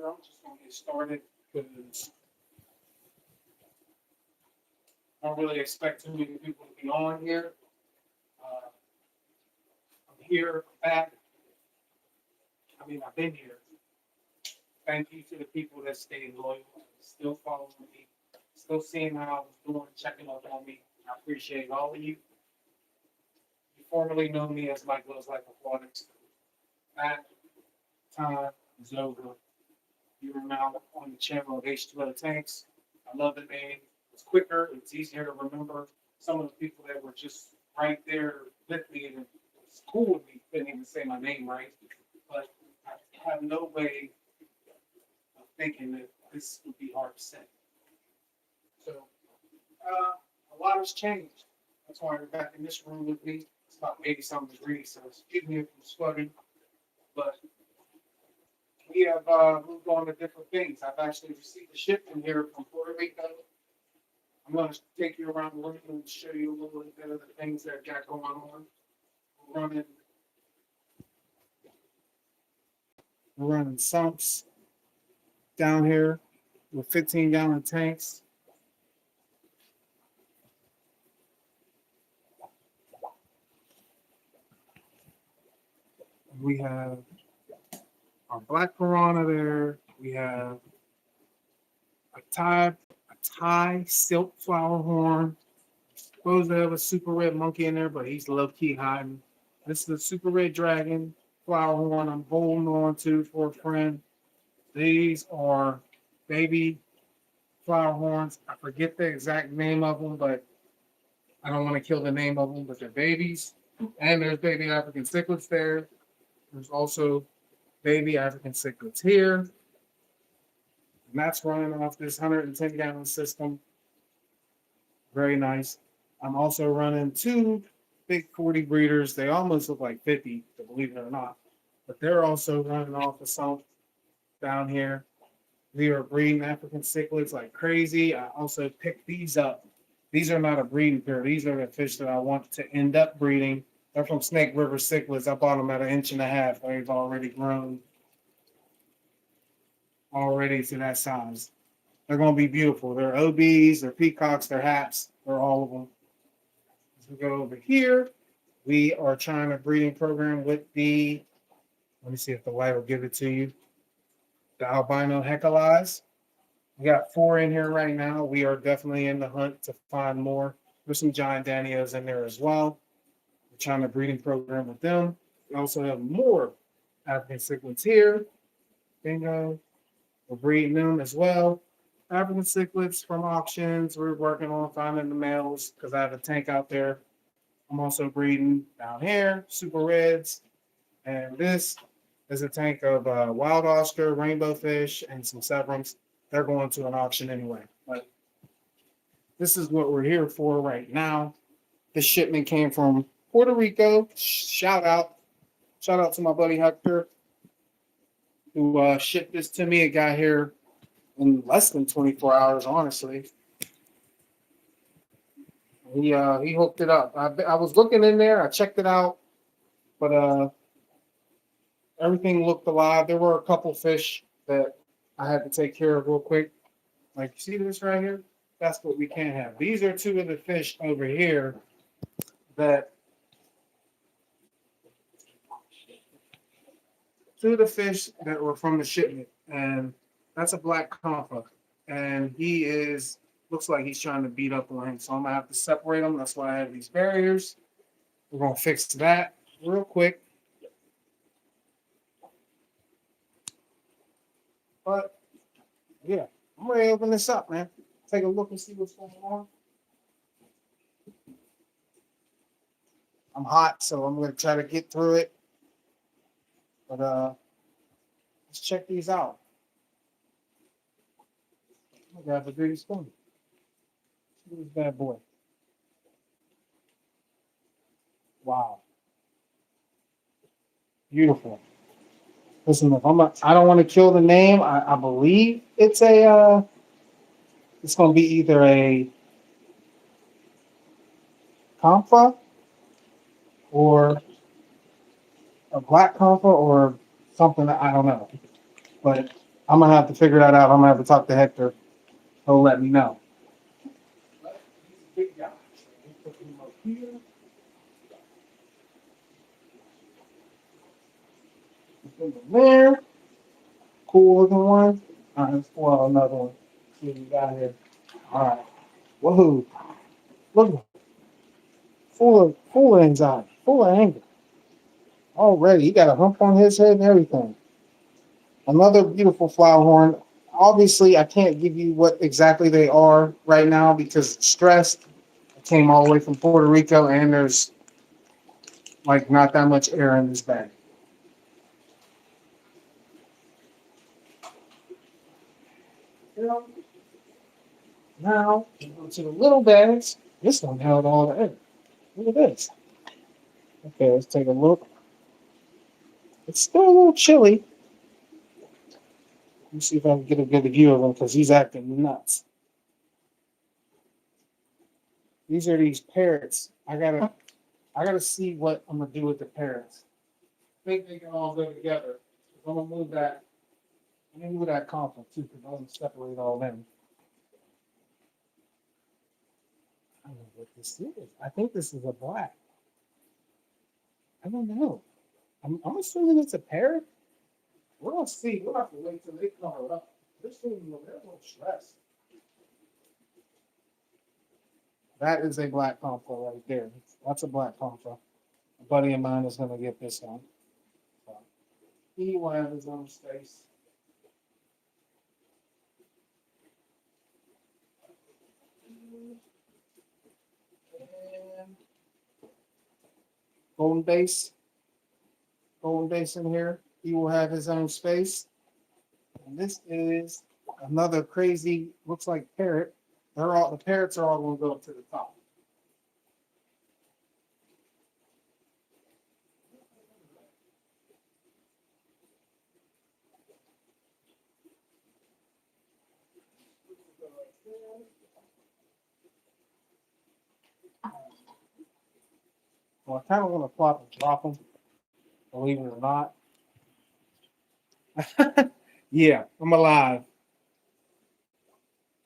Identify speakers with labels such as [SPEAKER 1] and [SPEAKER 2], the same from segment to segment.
[SPEAKER 1] here. I'm just going to get started because I don't really expect too many people to be on here. Uh, I'm here, I'm back. I mean, I've been here. Thank you to the people that stayed loyal, still following me, still seeing how I was doing, checking up on me. I appreciate all of you. You formerly know me as Mike Loves Like Aquatics. That time is over. You are now on the channel of H2O Tanks. I love the name. It's quicker. It's easier to remember. Some of the people that were just right there with me and it's cool with me couldn't even say my name right. But I have no way of thinking that this would be hard to say. So a lot has changed. That's why we're back in this room with me. It's about 80-something degrees, so excuse me if I'm sweating. But we have moved on to different things. I've actually received a shipment here from Puerto Rico. I'm going to take you around the room and show you a little bit of the things that I've got going on. We're running sumps down here with 15-gallon tanks. We have our black piranha there. We have a Thai silk flower horn. Supposed to have a super red monkey in there, but he's low-key hiding. This is a super red dragon flower horn I'm holding on to for a friend. These are baby flower horns. I forget the exact name of them, but I don't want to kill the name of them, but they're babies. And there's baby African cichlids there. There's also baby African cichlids here. And that's running off this 110-gallon system. Very nice. I'm also running two big 40 breeders. They almost look like 50, believe it or not. But they're also running off the sump down here. We are breeding African cichlids like crazy. I also picked these up. These are not a breeding pair. These are the fish that I want to end up breeding. They're from Snake River cichlids. I bought them at 1.5 inches. They've already grown already to that size. They're going to be beautiful. They're OBs, they're peacocks, they're haps, they're all of them. As we go over here, we are trying a breeding program with the, let me see if the light will give it to you, the albino Heckelize. We got 4 in here right now. We are definitely in the hunt to find more. There's some giant Danios in there as well. We're trying a breeding program with them. We also have more African cichlids here. Bingo. We're breeding them as well. African cichlids from auctions. We're working on finding the males because I have a tank out there. I'm also breeding down here, super reds. And this is a tank of wild Oscar, rainbow fish, and some Severums. They're going to an auction anyway. But this is what we're here for right now. This shipment came from Puerto Rico. Shout out to my buddy Hector, who shipped this to me. It got here in less than 24 hours, honestly. He hooked it up. I was looking in there. I checked it out, but everything looked alive. There were a couple fish that I had to take care of real quick. Like, see this right here? That's what we can't have. These are 2 of the fish over here that 2 of the fish that were from the shipment, and that's a black compa, and he looks like he's trying to beat up on him, so I'm gonna have to separate them. That's why I have these barriers. We're gonna fix that real quick. But yeah, I'm ready to open this up, man. Take a look and see what's going on. I'm hot, so I'm gonna try to get through it. But let's check these out. I grab a big spoon. Look at this bad boy. Wow. Beautiful. Listen, I don't want to kill the name. I believe it's going to be either a Compa or a black Compa or something that I don't know. But I'm gonna have to figure that out. I'm gonna have to talk to Hector. He'll let me know. But he's a big guy. So we put him up here. Put him there. Cool looking one. All right, let's pull out another one. See what we got here. All right. Woohoo. Look, full of anxiety, full of anger. Already, he got a hump on his head and everything. Another beautiful flower horn. Obviously, I can't give you what exactly they are right now because it's stressed. I came all the way from Puerto Rico, and there's like not that much air in this bag. You know, now go to the little bags. This one held all the air. Look at this. Okay, let's take a look. It's still a little chilly. Let me see if I can get a good view of him because he's acting nuts. These are these parrots. I gotta see what I'm gonna do with the parrots. I think they can all go together. I'm gonna move that. I'm gonna move that conflict too, because I'm gonna separate all them. I don't know what this is. I think this is a black. I don't know. I'm assuming it's a parrot. We're gonna see. We'll have to wait till they color up. They're a little stressed. That is a black compa right there. That's a black compa. A buddy of mine is gonna get this one. So he will have his own space. And golden base. Golden base in here. He will have his own space. And this is another crazy, looks like parrot. The parrots are all gonna go up to the top. Well, I kind of want to plop and drop them, believe it or not. Yeah, I'm alive.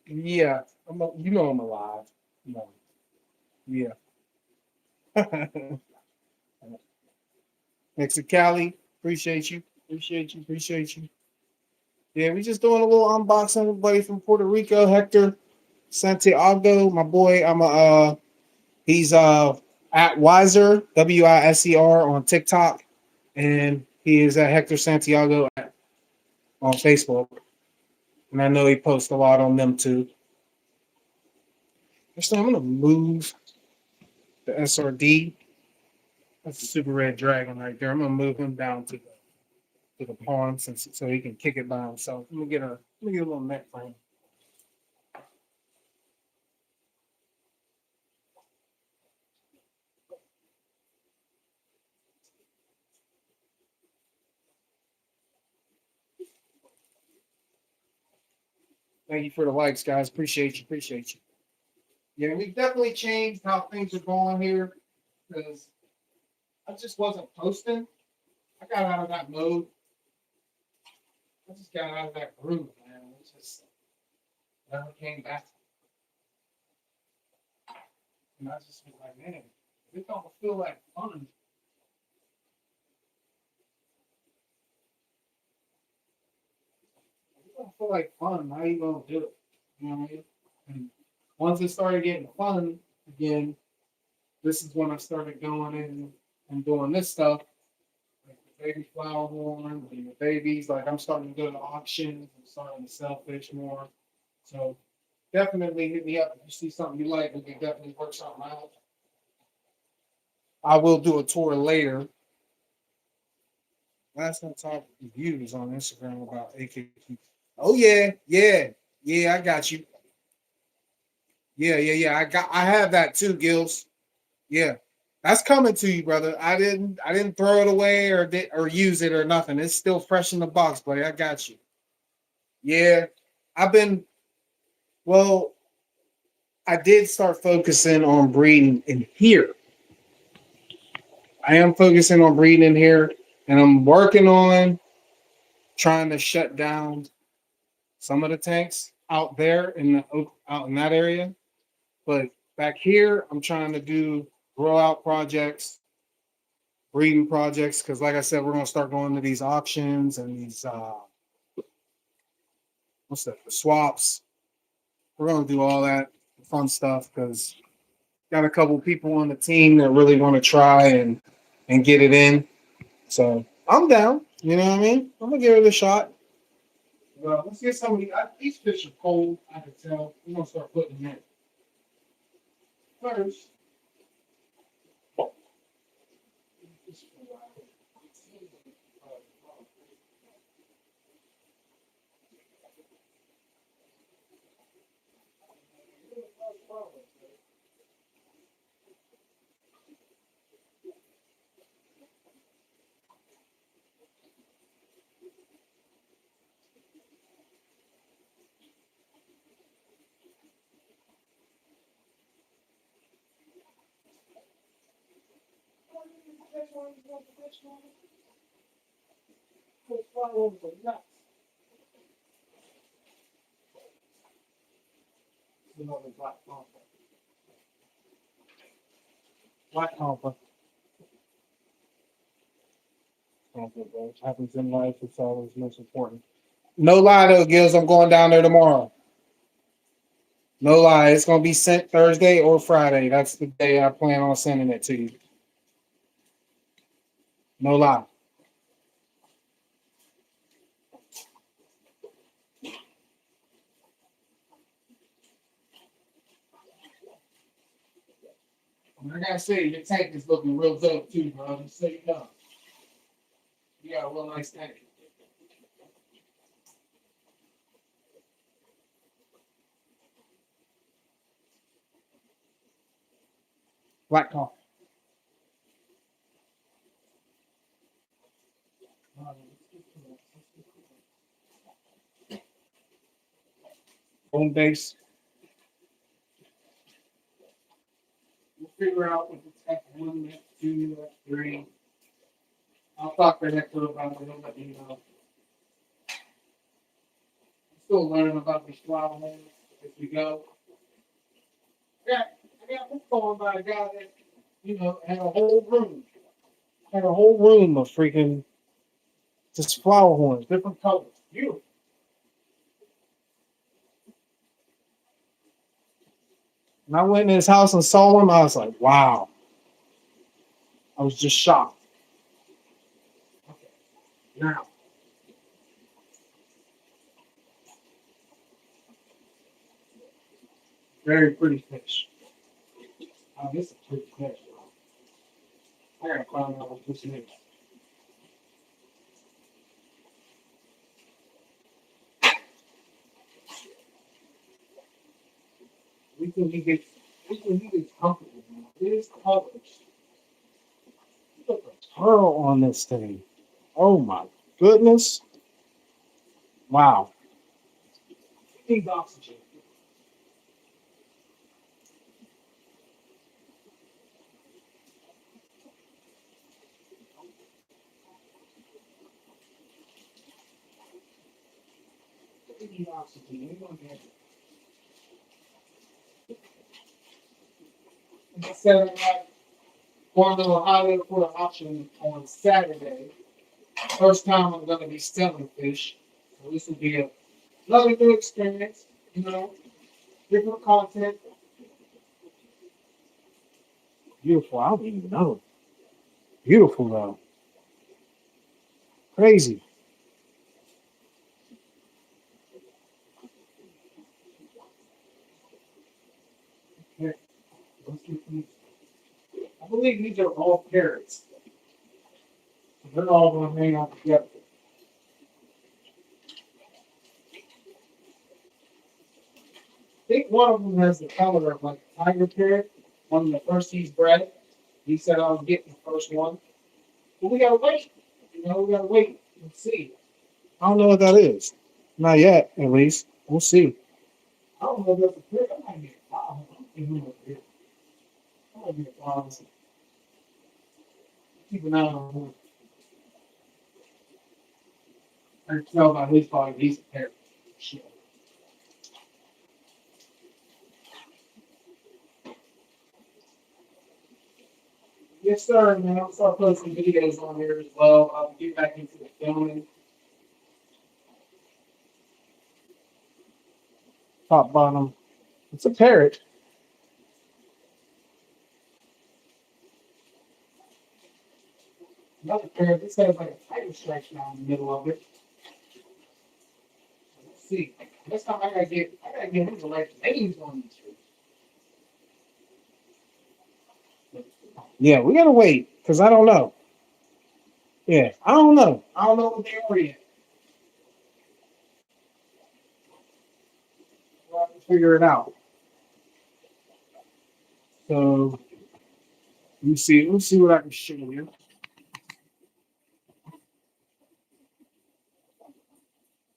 [SPEAKER 1] Yeah, you know I'm alive. No, yeah. Mexicali, appreciate you, appreciate you, appreciate you. Yeah, we just doing a little unboxing. Buddy from Puerto Rico, Hector Santiago, my boy. He's at Wiser Wiser on TikTok, and he is at Hector Santiago on Facebook. And I know he posts a lot on them too. So I'm gonna move the SRD. That's a super red dragon right there. I'm gonna move him down to the pawn so he can kick it by himself. Let me get a little neck for him. Thank you for the likes, guys. Appreciate you. Appreciate you. Yeah, we definitely changed how things are going here because I just wasn't posting. I got out of that mode. I just got out of that groove, man. It just never came back. And I just was like, man, it don't feel like fun. It don't feel like fun. How you gonna do it? You know what I mean? And once it started getting fun again, this is when I started going in and doing this stuff, like the baby flower horn, and the babies. Like I'm starting to go to auctions. I'm starting to sell fish more. So definitely hit me up if you see something you like. We can definitely work something out. I will do a tour later. Last time I talked to views on Instagram about AKQ. Oh yeah, yeah, yeah. I got you. Yeah, yeah, yeah. I have that too, Gills. Yeah, that's coming to you, brother. I didn't throw it away or use it or nothing. It's still fresh in the box, buddy. I got you. Yeah, I've been well. I did start focusing on breeding in here. I am focusing on breeding in here, and I'm working on trying to shut down. some of the tanks out there in the out in that area. But back here, I'm trying to do grow out projects, breeding projects, because like I said, we're gonna start going to these auctions and these what's that, the swaps. We're gonna do all that fun stuff because got a couple people on the team that really want to try and get it in. So I'm down. You know what I mean? I'm gonna give it a shot. Well, let's get some of these fish are cold. I can tell. We're gonna start putting them in first. Black compa. Happens in life. It's always most important. No lie though, Gills. I'm going down there tomorrow. No lie. It's gonna be sent Thursday or Friday. That's the day I plan on sending it to you. No lie. I gotta say, your tank is looking real dope too, bro. Just so you know. You got a real nice tank. Black coffee. Home base. We'll figure out if it's F1, F2, F3. I'll talk to Hector about it and let you know. I'm still learning about these flower homes as we go. I got this going by a guy that, had a whole room. Had a whole room of freaking just flower horns, different colors. Beautiful. And I went in his house and saw him. I was like, wow. I was just shocked. Okay. Now, very pretty fish. Oh, this is a pretty fish. I gotta find out what this is. We can get comfortable. These colors. Look at the pearl on this thing. Oh my goodness. Wow. It needs oxygen. It needs oxygen. We're gonna get it. I said I'm going to Ohio for an auction on Saturday. First time I'm gonna be selling fish. So this will be another new experience, different content. Beautiful. I don't even know. Beautiful though. Crazy. Okay. Let's get these. I believe these are all carrots. They're all going to hang out together. I think one of them has the color of like a tiger carrot. One of the first he's bred. He said I was getting the first one. But we gotta wait. We gotta wait and see. I don't know what that is. Not yet, at least. We'll see. I don't know if that's a carrot. I might get a flower. I might get a flower. Keep an eye on him. I can tell by his body he's a carrot. Yes, sir, man. I'll start posting videos on here as well. I'll get back into the filming. Top bottom. It's a parrot. Another parrot. This has like a tiger stripe down in the middle of it. Let's see. Next time I gotta get him to like names on these trees. Yeah, we gotta wait because I don't know. Yeah, I don't know. I don't know what they are yet. We'll have to figure it out. So let me see what I can show you.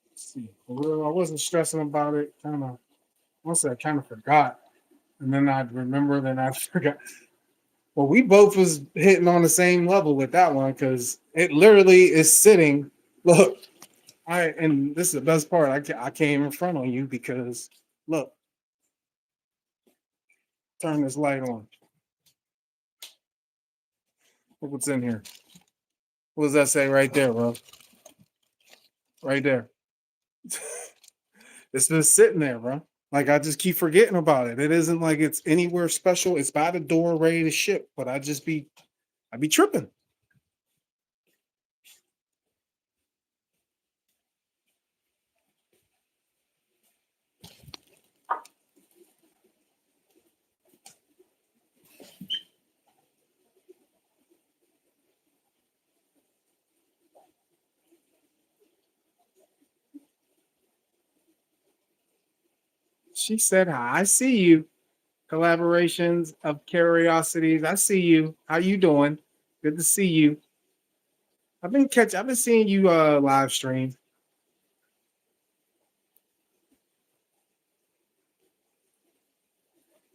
[SPEAKER 1] Let's see. For real, I wasn't stressing about it. Once I kind of forgot, and then I'd remember, then I forgot. Well, we both was hitting on the same level with that one because it literally is sitting. Look, and this is the best part. I came in front on you because look, turn this light on. Look what's in here. What does that say right there, bro? Right there. It's just sitting there, bro. Like I just keep forgetting about it. It isn't like it's anywhere special. It's by the door, ready to ship. But I be tripping. She said, "Hi, I see you. Collaborations of curiosities. I see you. How you doing? Good to see you. I've been seeing you live stream.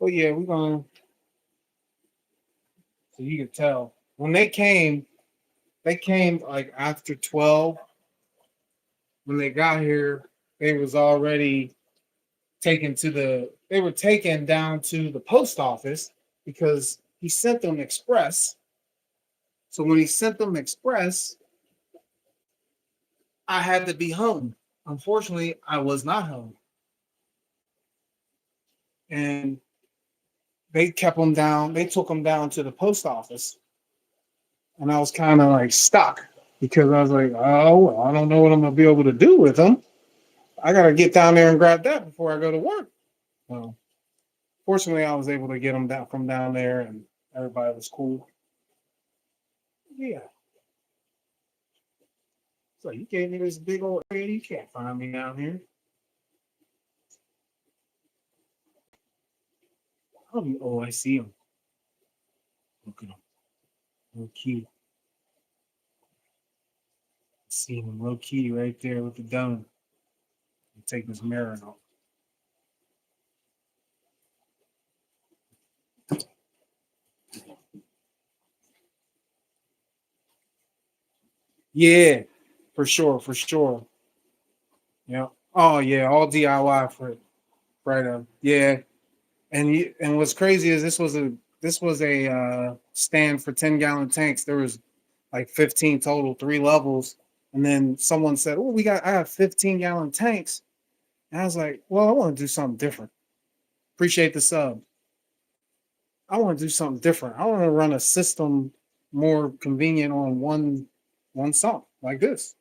[SPEAKER 1] Oh yeah, we're going so you can tell. When they came like after 12. When they got here, they was already they were taken down to the post office because he sent them express. So when he sent them express, I had to be home. Unfortunately, I was not home. And they kept them down. They took them down to the post office. And I was kind of like stuck because I was like, oh, well, I don't know what I'm going to be able to do with them. I got to get down there and grab that before I go to work. Well, fortunately, I was able to get them down from down there and everybody was cool. Yeah. So you gave me this big old area. You can't find me down here. Oh, I see him. Look at him. Low key. I see him low key right there with the dome. Take this mirror off. Yeah, for sure, for sure. Yeah. Oh yeah, all DIY for right up. Yeah. And what's crazy is this was a stand for 10-gallon tanks. There was like 15 total, 3 levels. And then someone said, "Oh, I have 15-gallon tanks." And I was like, "Well, I want to do something different." Appreciate the sub. I want to do something different. I want to run a system more convenient on one song like this.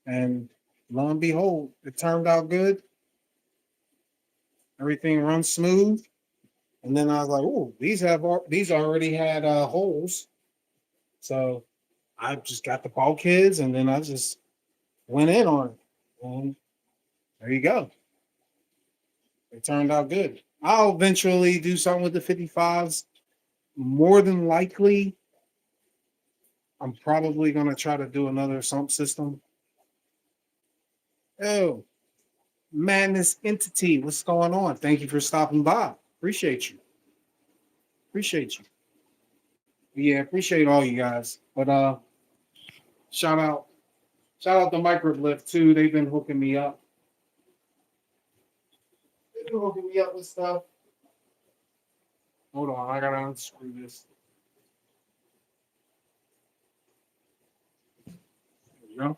[SPEAKER 1] And lo and behold, it turned out good. Everything runs smooth. And then I was like, "Oh, these already had holes." So I just got the bulkheads, and then I just went in on it. And there you go. It turned out good. I'll eventually do something with the 55s. More than likely, I'm probably gonna try to do another sump system. Oh, Madness Entity, what's going on? Thank you for stopping by. Appreciate you. Appreciate you. Yeah, appreciate all you guys. But shout out, shout out to Microblift too. They've been hooking me up. people hooking me up with stuff. Hold on, I gotta unscrew this. There we go.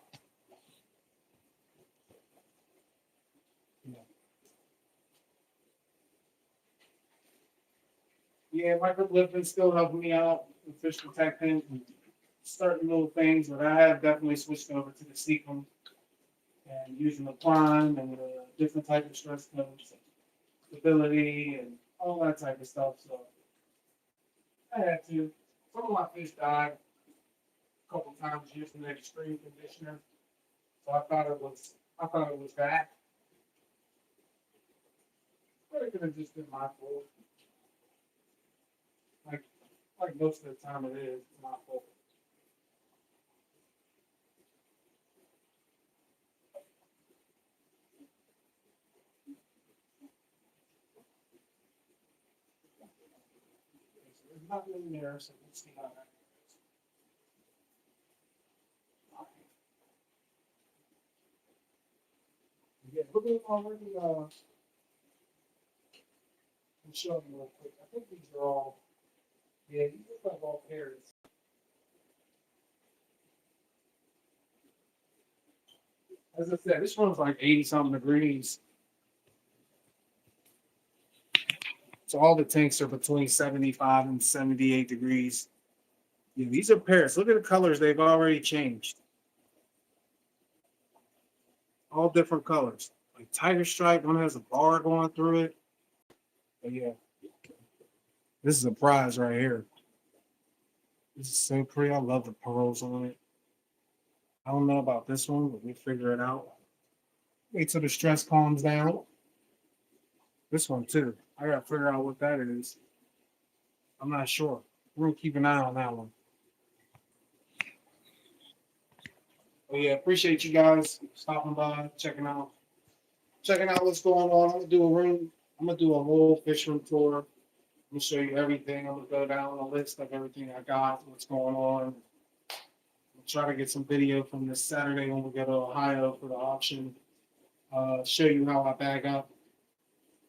[SPEAKER 1] Yeah, microlifting still helping me out with fish protecting and certain little things, but I have definitely switched over to the sequin and using the prime and the different type of stress codes, stability, and all that type of stuff. So I had to. Some of my fish died a couple times using the extreme conditioner. So I thought it was that. But it could have just been my fault. Like like most of the time it is my fault. There's nothing in there, so let's see how that goes. Yeah, look at already. I'm showing you real quick. I think these are all. Yeah, these look like all pairs. As I said, this one's like 80 something degrees. So all the tanks are between 75 and 78 degrees. Yeah, these are pairs. Look at the colors; they've already changed. All different colors. Like tiger stripe, one has a bar going through it. But yeah, this is a prize right here. This is so pretty. I love the pearls on it. I don't know about this one, but we figure it out. Wait till the stress calms down. This one too. I gotta figure out what that is. I'm not sure. We're gonna keep an eye on that one. But yeah, appreciate you guys stopping by, checking out what's going on. I'm gonna do a room. I'm gonna do a whole fish room tour. I'm gonna show you everything. I'm gonna go down a list of everything I got, what's going on. I'll try to get some video from this Saturday when we go to Ohio for the auction. Show you how I bag up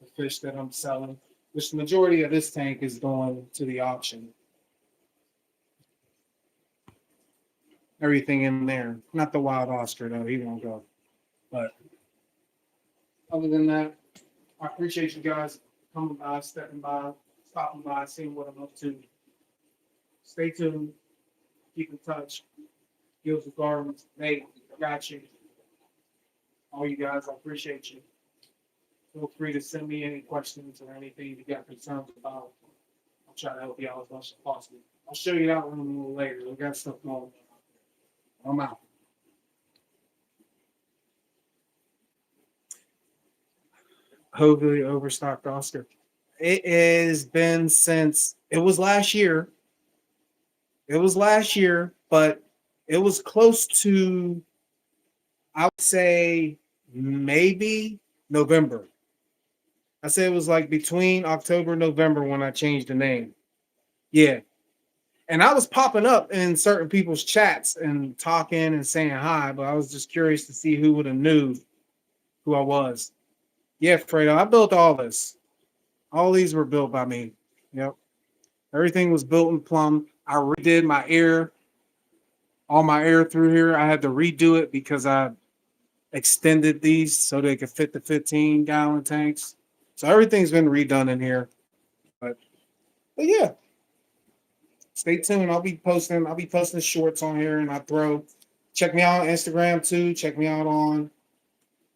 [SPEAKER 1] the fish that I'm selling, which the majority of this tank is going to the auction. Everything in there, not the wild Oscar though, he won't go. But other than that, I appreciate you guys coming by, stepping by, stopping by, seeing what I'm up to. Stay tuned, keep in touch. Gills of Gardens, Nate, I got you. All you guys, I appreciate you. Feel free to send me any questions or anything you got concerns about. I'll try to help you out as much as possible. I'll show you that room a little later. We got stuff going on. I'm out. Hopefully overstocked Oscar. It has been since it was last year. It was last year, but it was close to, I would say, maybe November. I said it was like between October and November when I changed the name. Yeah. And I was popping up in certain people's chats and talking and saying hi, but I was just curious to see who would have knew who I was. Yeah, Fredo, I built all this. All these were built by me. Yep. Everything was built in Plum. I redid my air, all my air through here. I had to redo it because I extended these so they could fit the 15-gallon tanks. So everything's been redone in here. But yeah, stay tuned. I'll be posting shorts on here and check me out on Instagram too. Check me out on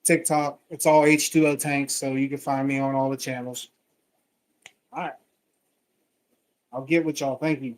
[SPEAKER 1] TikTok. It's all H2O tanks, so you can find me on all the channels. All right. I'll get with y'all. Thank you.